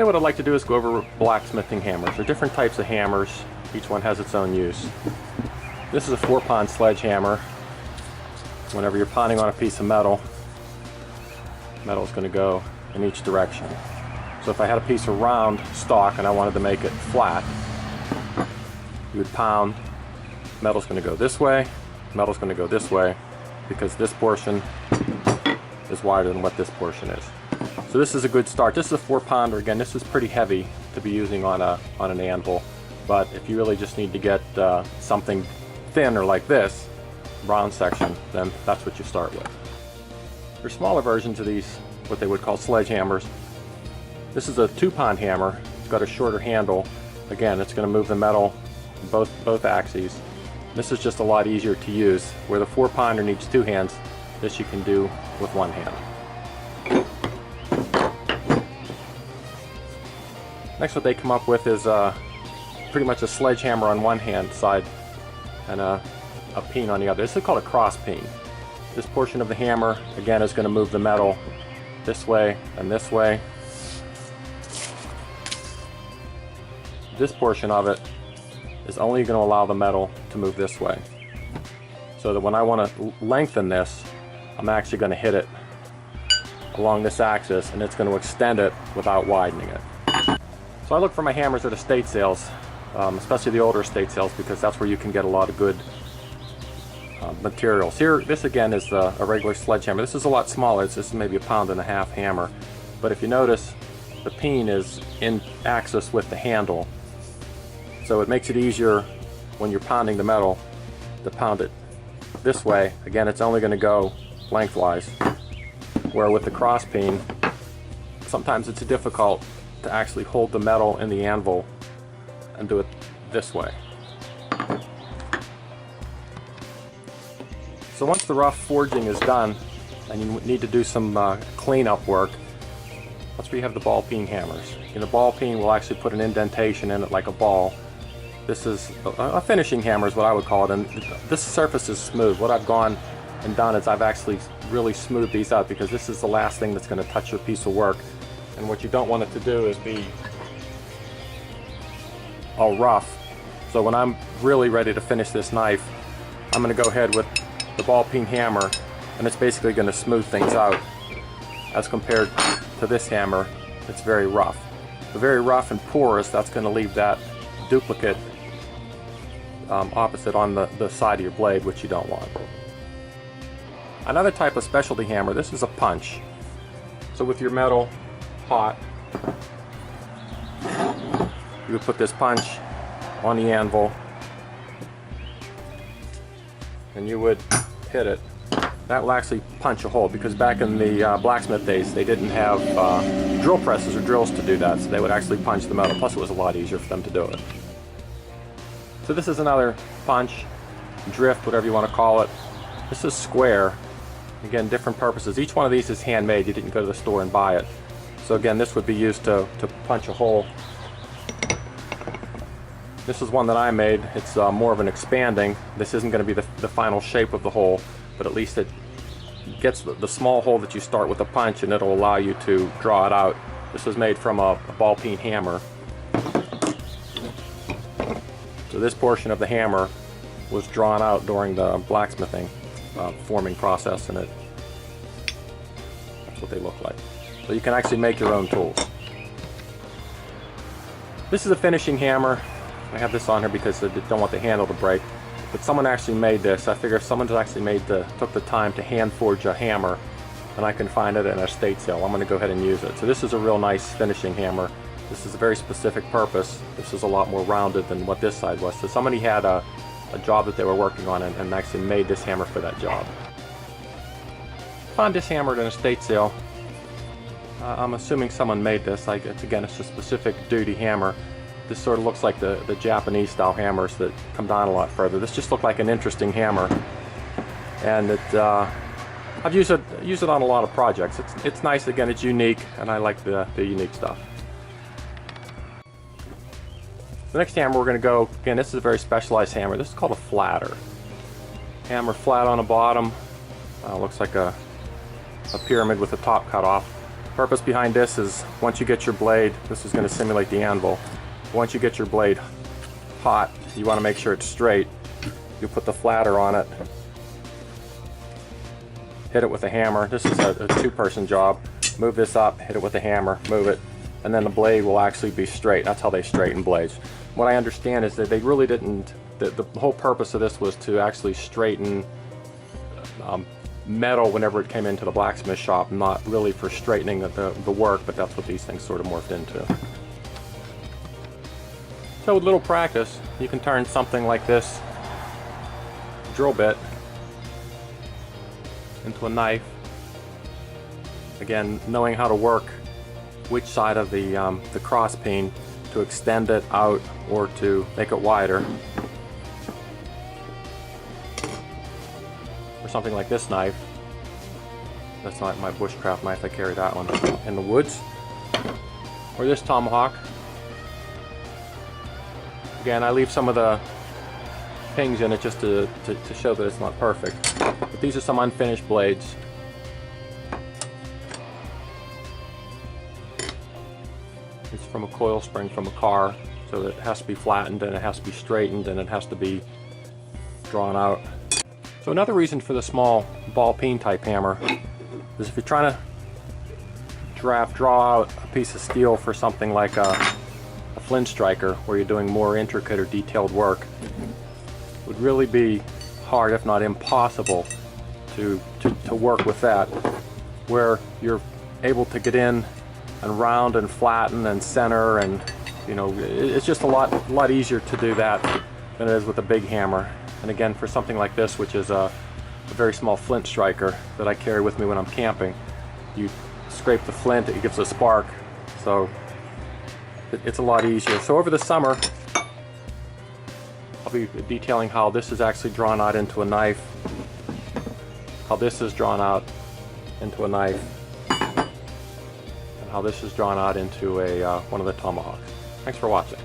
what I'd like to do is go over blacksmithing hammers. There are different types of hammers. Each one has its own use. This is a 4-pound sledgehammer. Whenever you're pounding on a piece of metal, metal is going to go in each direction. So if I had a piece of round stock and I wanted to make it flat, you would pound, metal's going to go this way, metal's going to go this way, because this portion is wider than what this portion is. So this is a good start. This is a 4-pounder. Again, this is pretty heavy to be using on an anvil, but if you really just need to get something thinner like this, round section, then that's what you start with. There's smaller versions of these, what they would call sledgehammers. This is a 2-pound hammer. It's got a shorter handle. Again, it's going to move the metal both axes. This is just a lot easier to use. Where the 4-pounder needs 2 hands, this you can do with 1 hand. Next, what they come up with is pretty much a sledgehammer on one hand side and a peen on the other. This is called a cross peen. This portion of the hammer, again, is going to move the metal this way and this way. This portion of it is only going to allow the metal to move this way. So that when I want to lengthen this, I'm actually going to hit it along this axis, and it's going to extend it without widening it. So I look for my hammers at estate sales, especially the older estate sales, because that's where you can get a lot of good materials. Here, this again is a regular sledgehammer. This is a lot smaller. This is maybe a 1.5 pound hammer. But if you notice, the peen is in axis with the handle. So it makes it easier when you're pounding the metal to pound it this way. Again, it's only going to go lengthwise. Where with the cross peen, sometimes it's difficult to actually hold the metal in the anvil and do it this way. So once the rough forging is done and you need to do some cleanup work, that's where you have the ball peen hammers. And the ball peen will actually put an indentation in it like a ball. This is a finishing hammer is what I would call it, and this surface is smooth. What I've gone and done is I've actually really smoothed these out, because this is the last thing that's going to touch your piece of work. And what you don't want it to do is be all rough. So when I'm really ready to finish this knife, I'm going to go ahead with the ball peen hammer, and it's basically going to smooth things out. As compared to this hammer, it's very rough. The very rough and porous, that's going to leave that duplicate opposite on the side of your blade, which you don't want. Another type of specialty hammer, this is a punch. So with your metal hot, you would put this punch on the anvil and you would hit it. That will actually punch a hole, because back in the blacksmith days they didn't have drill presses or drills to do that, so they would actually punch the metal. Plus it was a lot easier for them to do it. So this is another punch, drift, whatever you want to call it. This is square. Again, different purposes. Each one of these is handmade. You didn't go to the store and buy it. So again, this would be used to punch a hole. This is one that I made. It's more of an expanding. This isn't going to be the final shape of the hole, but at least it gets the small hole that you start with a punch, and it'll allow you to draw it out. This was made from a ball peen hammer. So this portion of the hammer was drawn out during the blacksmithing forming process, and that's what they look like. So you can actually make your own tools. This is a finishing hammer. I have this on here because I don't want the handle to break. But someone actually made this. I figure if someone's actually took the time to hand forge a hammer, and I can find it at an estate sale, I'm going to go ahead and use it. So this is a real nice finishing hammer. This is a very specific purpose. This is a lot more rounded than what this side was. So somebody had a job that they were working on and actually made this hammer for that job. Found this hammer at an estate sale. I'm assuming someone made this. Again, it's a specific duty hammer. This sort of looks like the Japanese style hammers that come down a lot further. This just looked like an interesting hammer, and I've used it on a lot of projects. It's nice. Again, it's unique, and I like the unique stuff. The next hammer we're going to go, again, this is a very specialized hammer. This is called a flatter. Hammer flat on the bottom. Looks like a pyramid with the top cut off. Purpose behind this is once you get your blade, this is going to simulate the anvil. Once you get your blade hot, you want to make sure it's straight. You put the flatter on it, hit it with a hammer. This is a two-person job. Move this up, hit it with a hammer, move it, and then the blade will actually be straight. That's how they straighten blades. What I understand is that they really didn't, the whole purpose of this was to actually straighten metal whenever it came into the blacksmith shop, not really for straightening the work, but that's what these things sort of morphed into. So with little practice, you can turn something like this drill bit into a knife. Again, knowing how to work which side of the cross peen to extend it out or to make it wider. Or something like this knife. That's not my bushcraft knife, I carry that one in the woods. Or this tomahawk. Again, I leave some of the pings in it just to show that it's not perfect. But these are some unfinished blades. It's from a coil spring from a car, so it has to be flattened and it has to be straightened and it has to be drawn out. So another reason for the small ball peen type hammer is if you're trying to draw out a piece of steel for something like a flint striker where you're doing more intricate or detailed work, it would really be hard, if not impossible, to work with that, where you're able to get in and round and flatten and center, and you know, it's just a lot easier to do that than it is with a big hammer. And again, for something like this, which is a very small flint striker that I carry with me when I'm camping, you scrape the flint, it gives a spark, so it's a lot easier. So over the summer, I'll be detailing how this is actually drawn out into a knife, how this is drawn out into a knife, and how this is drawn out into one of the tomahawks. Thanks for watching.